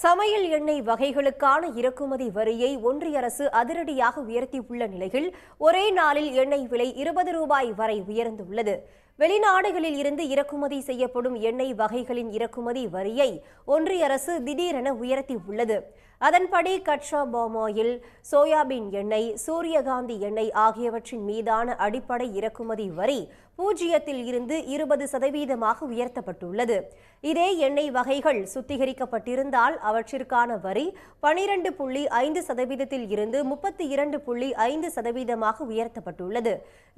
சமையல் எண்ணெய் வகைகளுக்கான இறக்குமதி வரியை ஒன்றிய அரசு அதிரடியாக உயர்த்தியுள்ள நிலையில் ஒரே நாளில் எண்ணெய் விலை 20 ரூபாய் வரை உயர்ந்துள்ளது. வெளிநாடுகளில் இருந்து இறக்குமதி செய்யப்படும் எண்ணெய் வகைகளின் இறக்குமதி வரியை ஒன்றிய அரசு திடீரென உயர்த்தியுள்ளது. அதன்படி கச்சா பாம் ஆயில், சோயாபீன் எண்ணெய், சூரியகாந்தி எண்ணெய் ஆகியவற்றின் மீதான அடிப்படை இறக்குமதி வரி 0 இருந்து 20% உயர்த்தப்பட்டுள்ளது. இதே எண்ணெய் வகைகள் சுத்திகரிக்கப்பட்டிருந்தால் அவற்றிற்கான வரி 12.5% இருந்து 32.5% உயர்த்தப்பட்டுள்ளது.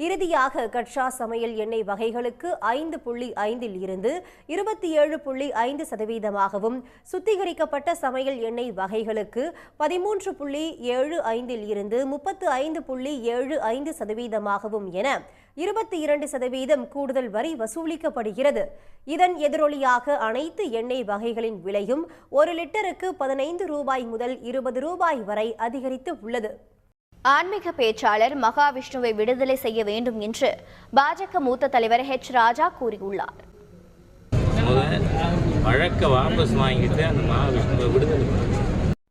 இறுதியாக கச்சா சமையல் எண்ணெய் வகைகளுக்கு 5.5 இருந்து 27.5%, சுத்திகரிக்கப்பட்ட சமையல் எண்ணெய் வகைகளுக்கு 13.75 இருந்து 35.75% என 22% கூடுதல் வரி வசூலிக்கப்படுகிறது. இதன் எதிரொலியாக அனைத்து எண்ணெய் வகைகளின் விலையும் 1 லிட்டருக்கு 15 ரூபாய் முதல் 20 ரூபாய் வரை அதிகரித்து உள்ளது. ஆன்மீக பேச்சாளர் மகாவிஷ்ணுவை விடுதலை செய்ய வேண்டும் என்று பாஜக மூத்த தலைவர் ஹெச். ராஜா கூறியுள்ளார்.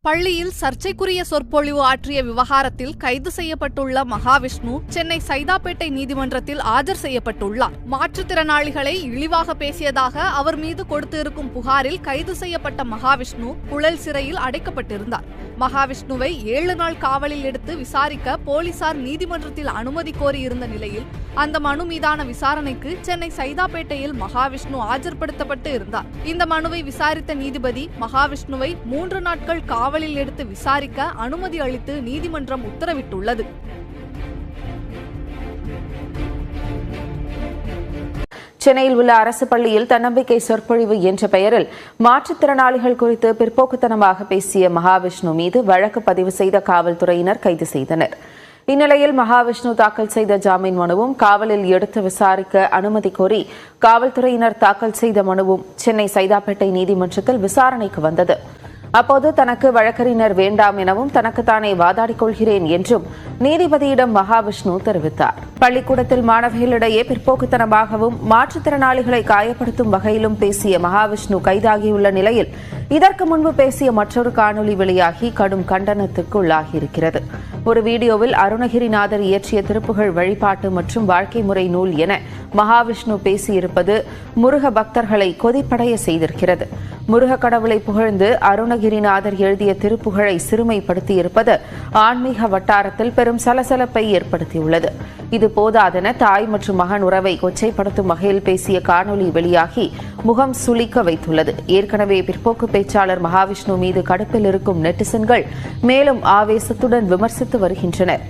பள்ளியில் சர்ச்சைக்குரிய சொற்பொழிவு ஆற்றிய விவகாரத்தில் கைது செய்யப்பட்டுள்ள மகாவிஷ்ணு சென்னை சைதாப்பேட்டை நீதிமன்றத்தில் ஆஜர் செய்யப்பட்டுள்ளார். மாற்றுத்திறனாளிகளை இழிவாக பேசியதாக அவர் மீது கொடுத்திருக்கும் புகாரில் கைது செய்யப்பட்ட மகாவிஷ்ணு புழல் சிறையில் அடைக்கப்பட்டிருந்தார். மகாவிஷ்ணுவை 7 நாள் காவலில் எடுத்து விசாரிக்க போலீசார் நீதிமன்றத்தில் அனுமதி கோரியிருந்த நிலையில் அந்த மனு மீதான விசாரணைக்கு சென்னை சைதாப்பேட்டையில் மகாவிஷ்ணு ஆஜர்படுத்தப்பட்டு இருந்தார். இந்த மனுவை விசாரித்த நீதிபதி மகாவிஷ்ணுவை 3 நாட்கள் காவலில் எடுத்து விசாரிக்க அனுமதி அளித்து நீதிமன்றம் உத்தரவிட்டுள்ளது. சென்னையில் உள்ள அரசு பள்ளியில் தன்னம்பிக்கை சொற்பொழிவு என்ற பெயரில் மாற்றுத்திறனாளிகள் குறித்து பிற்போக்குத்தனமாக பேசிய மகாவிஷ்ணு மீது வழக்கு பதிவு செய்த காவல்துறையினர் கைது செய்தனர். இந்நிலையில் மகாவிஷ்ணு தாக்கல் செய்த ஜாமீன் மனுவும் காவலில் எடுத்து விசாரிக்க அனுமதி கோரி காவல்துறையினர் தாக்கல் செய்த மனுவும் சென்னை சைதாப்பேட்டை நீதிமன்றத்தில் விசாரணைக்கு வந்தது. அப்போது தனக்கு வழக்கறிஞர் வேண்டாம் எனவும் தனக்குத்தானே வாதாடிக் கொள்கிறேன் என்றும் நீதிபதியிடம் மகாவிஷ்ணு தெரிவித்தார். பள்ளிக்கூடத்தில் மாணவிகளிடையே பிற்போக்குத்தனமாகவும் மாற்றுத்திறனாளிகளை காயப்படுத்தும் வகையிலும் பேசிய மகாவிஷ்ணு கைதாகியுள்ள நிலையில் இதற்கு முன்பு பேசிய மற்றொரு காணொலி வெளியாகி கடும் கண்டனத்துக்கு உள்ளாகியிருக்கிறது. ஒரு வீடியோவில் அருணகிரிநாதர் இயற்றிய திருப்புகழ் வழிபாட்டு மற்றும் வாழ்க்கை முறை நூல் என மகாவிஷ்ணு பேசியிருப்பது முருக பக்தர்களை கொதிப்படைய செய்திருக்கிறது. முருக கடவுளை புகழ்ந்து அருணகிரிநாதர் எழுதிய திருப்புகழை சிறுமைப்படுத்தியிருப்பது ஆன்மீக வட்டாரத்தில் பெரும் சலசலப்பை ஏற்படுத்தியுள்ளது. இது போதாதென தாய் மற்றும் மகன் உறவை கொச்சைப்படுத்தும் வகையில் பேசிய காணொலி வெளியாகி முகம் சுளிக்க வைத்துள்ளது. ஏற்கனவே பிற்போக்கு பேச்சாளர் மகாவிஷ்ணு மீது கடுப்பில் இருக்கும் நெட்டிசன்கள் மேலும் ஆவேசத்துடன் விமர்சித்து வருகின்றனர்.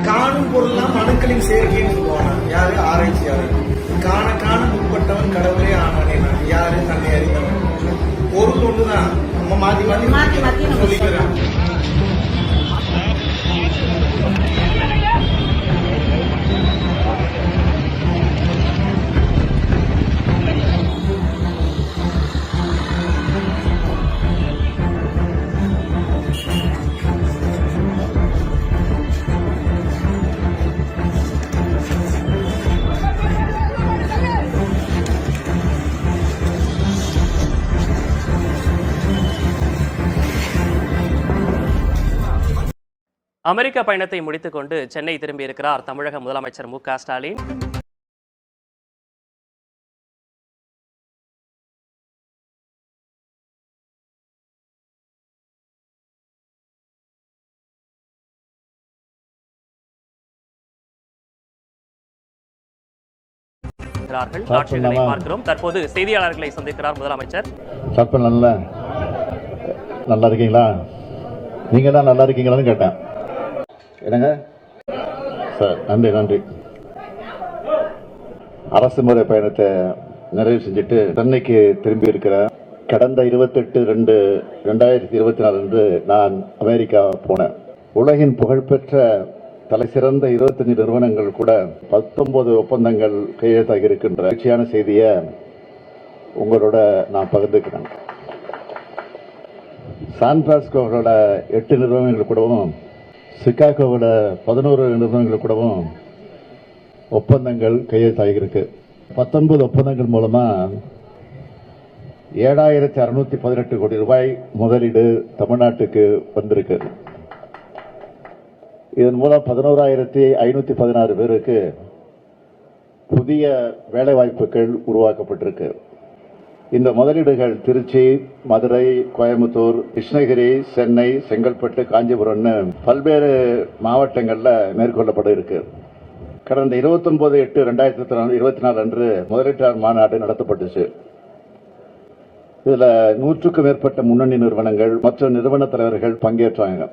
காணும் பொருள்லாம் அணுக்களின் சேர்க்கைன்னு சொல்லுவாங்க. யாரு? ஆராய்ச்சியாளர். காண காண முற்பட்டவன் கடவுளே ஆனானே. யாரு? தன்னை அறிந்தவன். பொருள் ஒண்ணுதான், நம்ம மாத்தி மாத்தி சொல்லிக்கிறோம். அமெரிக்க பயணத்தை முடித்துக் கொண்டு சென்னை திரும்பியிருக்கிறார் தமிழக முதலமைச்சர் மு க ஸ்டாலின். காட்சிகளை பார்க்கிறோம். தற்போது செய்தியாளர்களை சந்திக்கிறார் முதலமைச்சர். நல்லா இருக்கீங்களா? நீங்க தான் நல்லா இருக்கீங்களான்னு கேட்டேன். என்னங்க சார், நன்றி. அரசு முறை பயணத்தை நிறைவு செஞ்சுட்டு சென்னைக்கு திரும்பி இருக்கிற கடந்த 28/2/2024 அன்று நான் அமெரிக்கா போனேன். உலகின் புகழ்பெற்ற தலை சிறந்த 25 நிறுவனங்கள் கூட 19 ஒப்பந்தங்கள் கையெழுத்தாகி இருக்கின்ற மகிழ்ச்சியான செய்தியை உங்களோட நான் பகிர்ந்துக்கிறேன். சான்பிரான்சிஸ்கோவோட 8 நிறுவனங்கள் கூடவும், சிகாகோவோட 11 நிறுவனங்கள் கூடவும் ஒப்பந்தங்கள் கையெழுத்தாகியிருக்கு. 19 ஒப்பந்தங்கள் மூலமா 7,618 கோடி ரூபாய் முதலீடு தமிழ்நாட்டுக்கு வந்திருக்கு. இதன் மூலம் 11,516 பேருக்கு புதிய வேலைவாய்ப்புகள் உருவாக்கப்பட்டிருக்கு. இந்த முதலீடுகள் திருச்சி, மதுரை, கோயம்புத்தூர், கிருஷ்ணகிரி, சென்னை, செங்கல்பட்டு, காஞ்சிபுரம்னு பல்வேறு மாவட்டங்கள்ல மேற்கொள்ளப்பட இருக்கு. கடந்த 29/8/2024 அன்று முதலீட்டாளர் மாநாடு நடத்தப்பட்டுச்சு. இதுல 100க்கும் மேற்பட்ட முன்னணி நிறுவனங்கள் மற்றும் நிறுவன தலைவர்கள் பங்கேற்றாங்க.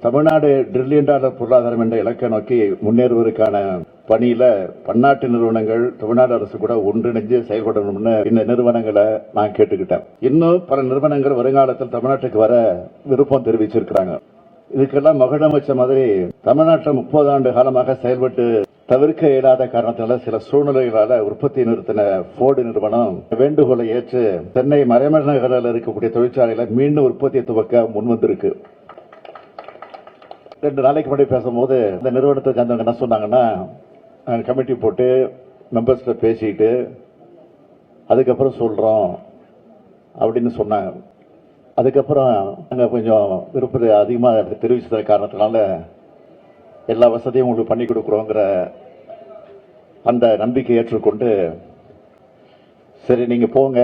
தமிழ்நாடு $1 டிரில்லியன் பொருளாதாரம் என்ற இலக்கை நோக்கி முன்னேறுவதற்கான பணியில பன்னாட்டு நிறுவனங்கள் தமிழ்நாடு அரசு கூட ஒன்றிணைஞ்சு செயல்படணும்னு இந்த நிறுவனங்களை நான் கேட்டுக்கிட்டேன். இன்னும் பல நிறுவனங்கள் வருங்காலத்தில் தமிழ்நாட்டுக்கு வர விருப்பம் தெரிவிச்சிருக்கிறாங்க. இதுக்கெல்லாம் மகுடம் வச்ச மாதிரி தமிழ்நாட்டில் 30 ஆண்டு காலமாக செயல்பட்டு தவிர்க்க இயலாத காரணத்தினால சில சூழ்நிலைகளால உற்பத்தி நிறுத்தின போர்டு நிறுவனம் வேண்டுகோளை ஏற்று சென்னை மறைமலைநகரில் இருக்கக்கூடிய தொழிற்சாலைகளை மீண்டும் உற்பத்தியை துவக்க முன்வந்திருக்கு. 2 நாளைக்கு முன்னாடி பேசும்போது இந்த நிறுவனத்தை சேர்ந்தவங்க என்ன சொன்னாங்கன்னா, கமிட்டி போட்டு மெம்பர்ஸ்ல பேசிட்டு அதுக்கப்புறம் சொல்றோம் அப்படின்னு சொன்னாங்க. அதுக்கப்புறம் நாங்கள் கொஞ்சம் விருப்பத்தை அதிகமாக தெரிவிச்சத காரணத்தினால எல்லா வசதியும் உங்களுக்கு பண்ணி கொடுக்குறோங்கிற அந்த நம்பிக்கை ஏற்றுக்கொண்டு, சரி நீங்க போங்க,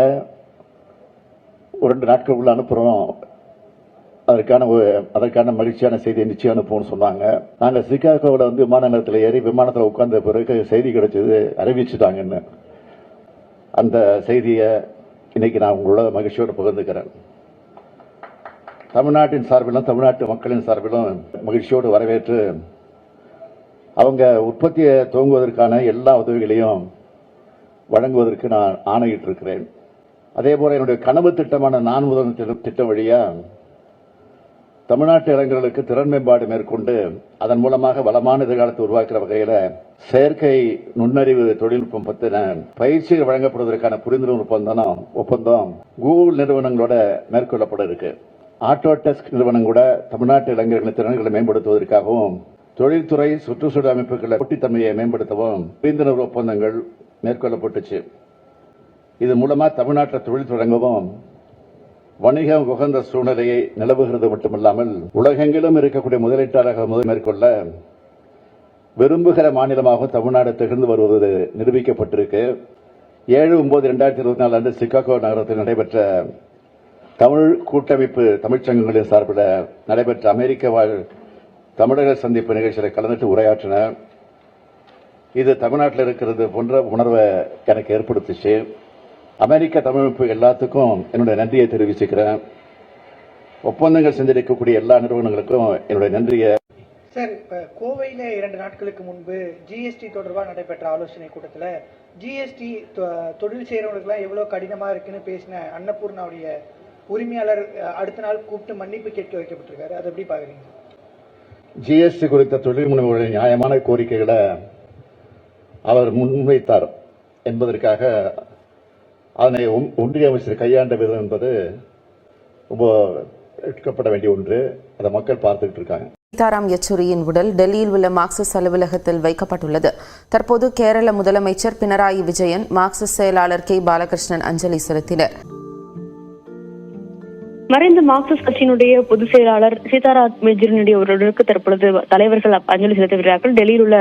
ஒரு 2 நாட்களுக்குள்ள அனுப்புறோம், அதற்கான மகிழ்ச்சியான செய்தியை நிச்சயம் அனுப்புவோம்னு சொன்னாங்க. நாங்கள் சிகாகோவில் விமான நிலையத்தில் ஏறி விமானத்தில் உட்கார்ந்த பிறகு செய்தி கிடைச்சது, அறிவிச்சுட்டாங்கன்னு. அந்த செய்தியை இன்னைக்கு நான் உங்களோட மகிழ்ச்சியோடு பகிர்ந்துக்கிறேன். தமிழ்நாட்டின் சார்பிலும் தமிழ்நாட்டு மக்களின் சார்பிலும் மகிழ்ச்சியோடு வரவேற்று அவங்க உற்பத்தியை துவங்குவதற்கான எல்லா உதவிகளையும் வழங்குவதற்கு நான் ஆணையிட்டு இருக்கிறேன். அதே போல என்னுடைய கனவு திட்டமான நான் முதல் திட்டம் வழியா தமிழ்நாட்டு இளைஞர்களுக்கு திறன் மேம்பாடு மேற்கொண்டு அதன் மூலமாக வளமான எதிர்காலத்தை உருவாக்குற வகையில செயற்கை நுண்ணறிவு தொழில்நுட்பம் பற்றின பயிற்சிகள் வழங்கப்படுவதற்கான புரிந்துணர்வு ஒப்பந்தம் கூகுள் நிறுவனங்களோட மேற்கொள்ளப்பட இருக்கு. ஆட்டோடெஸ்க் நிறுவனம் கூட தமிழ்நாட்டு இளைஞர்களின் திறன்களை மேம்படுத்துவதற்காகவும் தொழில்துறை சுற்றுச்சூழல் அமைப்புகளை போட்டித்தன்மையை மேம்படுத்தவும் புரிந்துணர்வு ஒப்பந்தங்கள் மேற்கொள்ளப்பட்டுச்சு. இது மூலமா தமிழ்நாட்டில் தொழில் தொடங்கவும் வணிக உகந்த சூழ்நிலையை நிலவுகிறது மட்டுமல்லாமல் உலகெங்கிலும் இருக்கக்கூடிய முதலீட்டாளர்கள் மேற்கொள்ள விரும்புகிற மாநிலமாக தமிழ்நாடு திகழ்ந்து வருவது நிரூபிக்கப்பட்டிருக்கு. 7/9/2024 அன்று சிகாகோ நகரத்தில் நடைபெற்ற தமிழ் கூட்டமைப்பு தமிழ்ச்சங்கங்களின் சார்பில் நடைபெற்ற அமெரிக்க வாழ் தமிழக சந்திப்பு நிகழ்ச்சியில் கலந்துட்டு உரையாற்றின. இது தமிழ்நாட்டில் இருக்கிறது போன்ற உணர்வை எனக்கு ஏற்படுத்துச்சு. அமெரிக்க தமிழமைப்பு எல்லாத்துக்கும் என்னுடைய நன்றியை தெரிவிச்சுக்கிறேன். ஒப்பந்தங்கள் செஞ்சிருக்கக்கூடிய எல்லா நிறுவனங்களுக்கும் என்னுடைய நன்றியை. சார், இப்போ கோவையில் 2 நாட்களுக்கு முன்பு ஜிஎஸ்டி தொடர்பாக நடைபெற்ற ஆலோசனை கூட்டத்தில் ஜிஎஸ்டி தொழில் செய்கிறவங்களுக்குலாம் எவ்வளோ கடினமாக இருக்குன்னு பேசின அன்னபூர்ணாவுடைய உரிமையாளர் அடுத்த நாள் கூப்பிட்டு மன்னிப்பு கேட்க வைக்கப்பட்டிருக்காரு. அதை எப்படி பார்க்குறீங்க? ஜிஎஸ்டி குறித்த தொழில் முனைவோருடைய நியாயமான கோரிக்கைகளை அவர் முன்வைத்தார் என்பதற்காக அதனை ஒன்றிய அமைச்சர் கையாண்ட விதம் என்பது ரொம்ப எடுக்கப்பட வேண்டிய ஒன்று. அதை மக்கள் பார்த்துட்டு இருக்காங்க. சீதாராம் யெச்சூரியின் உடல் டெல்லியில் உள்ள மார்க்சிஸ்ட் அலுவலகத்தில் வைக்கப்பட்டுள்ளது. தற்போது கேரள முதலமைச்சர் பினராயி விஜயன், மார்க்சிஸ்ட் செயலாளர் கே பாலகிருஷ்ணன் அஞ்சலி செலுத்தினர். மறைந்த மார்க்சிஸ்ட் கட்சியினுடைய பொதுச் செயலாளர் சீதாராம் யெச்சூரியினுடைய உடலுக்கு தற்பொழுது தலைவர்கள் அஞ்சலி செலுத்துகிறார்கள். டெல்லியில் உள்ள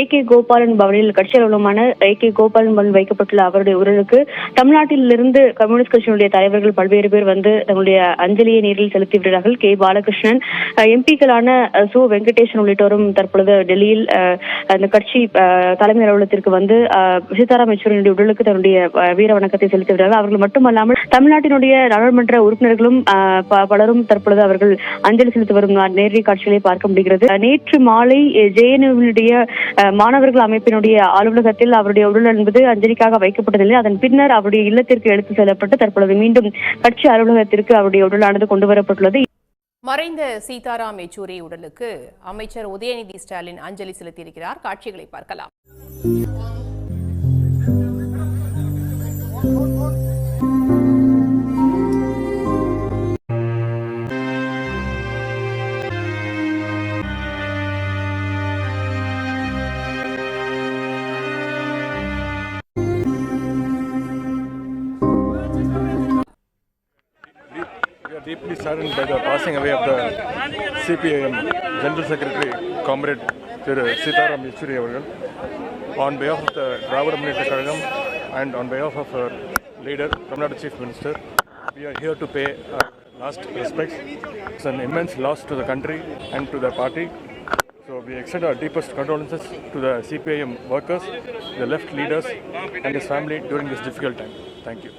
ஏகே கோபாலன் பவனில் கட்சி அலுவலகமான ஏகே கோபாலன் பவனில் வைக்கப்பட்டுள்ள அவருடைய உடலுக்கு தமிழ்நாட்டிலிருந்து கம்யூனிஸ்ட் கட்சியினுடைய தலைவர்கள் பல்வேறு பேர் வந்து தங்களுடைய அஞ்சலியை நேரில் செலுத்தி வருகிறார்கள். கே பாலகிருஷ்ணன், எம்பிக்களான சு வெங்கடேசன் உள்ளிட்டோரும் தற்பொழுது டெல்லியில் அந்த கட்சி தலைமை அலுவலகத்திற்கு வந்து சீதாராம் யெச்சூரியினுடைய உடலுக்கு தன்னுடைய வீர வணக்கத்தை செலுத்தி வருகிறார்கள். அவர்கள் மட்டுமல்லாமல் தமிழ்நாட்டினுடைய நாடாளுமன்ற உறுப்பினர்களும் பலரும் தற்பொழுது அவர்கள் அஞ்சலி செலுத்தி வரும் நேரடி காட்சிகளை பார்க்க முடிகிறது. நேற்று மாலை ஜேஎன்யூவினுடைய மாணவர்கள் அமைப்பினுடைய அலுவலகத்தில் அவருடைய உடல் என்பது அஞ்சலிக்காக வைக்கப்பட்டதில்லை. அதன் பின்னர் அவருடைய இல்லத்திற்கு எடுத்து செல்லப்பட்டு தற்பொழுது மீண்டும் கட்சி அலுவலகத்திற்கு அவருடைய உடலானது கொண்டு வரப்பட்டுள்ளது. மறைந்த சீதாராம் யெச்சூரி உடலுக்கு அமைச்சர் உதயநிதி ஸ்டாலின் அஞ்சலி செலுத்தியிருக்கிறார். காட்சிகளை பார்க்கலாம். We are deeply saddened by the passing away of the CPIM General Secretary, Comrade Thiru Sitaram Yechuri avargal. On behalf of the Dravida Munnetra Kazhagam and on behalf of our leader, Tamil Nadu Chief Minister, we are here to pay our last respects. It's an immense loss to the country and to the party. So we extend our deepest condolences to the CPIM workers, the left leaders and his family during this difficult time. Thank you.